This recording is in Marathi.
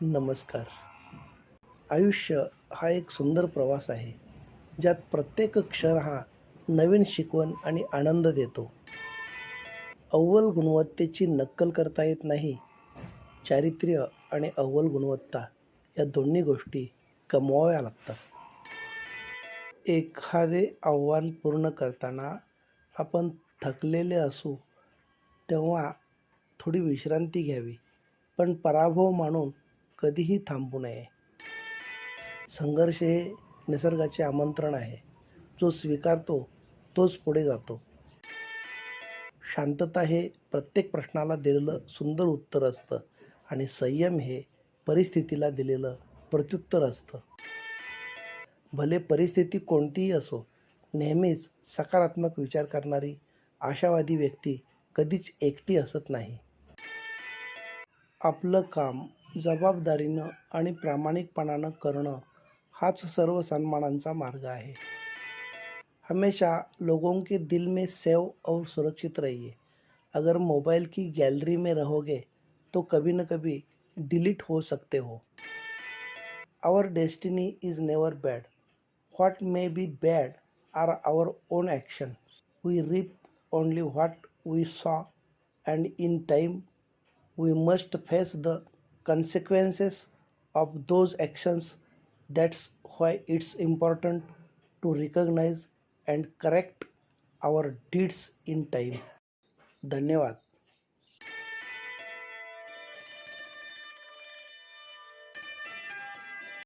नमस्कार. आयुष्य हा एक सुंदर प्रवास आहे, ज्यात प्रत्येक क्षण हा नवीन शिकवण आणि आनंद देतो. अव्वल गुणवत्तेची नक्कल करता येत नाही. चारित्र्य आणि अव्वल गुणवत्ता या दोन्ही गोष्टी कमवाव्या लागतात. एखादे आव्हान पूर्ण करताना आपण थकलेले असू, तेव्हा थोडी विश्रांती घ्यावी, पण पराभव मानून कधीही थांबू नये. संघर्ष हे निसर्गाचे आमंत्रण आहे. जो स्वीकारतो तोच पुढे जातो. शांतता हे प्रत्येक प्रश्नाला दिलेलं सुंदर उत्तर असतं आणि संयम हे परिस्थितीला दिलेलं प्रत्युत्तर असतं. भले परिस्थिती कोणतीही असो, नेहमीच सकारात्मक विचार करणारी आशावादी व्यक्ती कधीच एकटी असत नाही. आपलं काम जबाबदारीनं आणि प्रामाणिकपणानं करणं हाच सर्व सन्मानांचा मार्ग आहे. हमेशा लोगों के दिल में सेव और सुरक्षित रहिए. अगर मोबाइल की गैलरी में रहोगे तो कभी न कभी डिलीट हो सकते हो. Our destiny is never bad. What may be bad are our own actions. We reap only what we sow and in time we must face the consequences of those actions. That's why it's important to recognize and correct our deeds in time. धन्यवाद.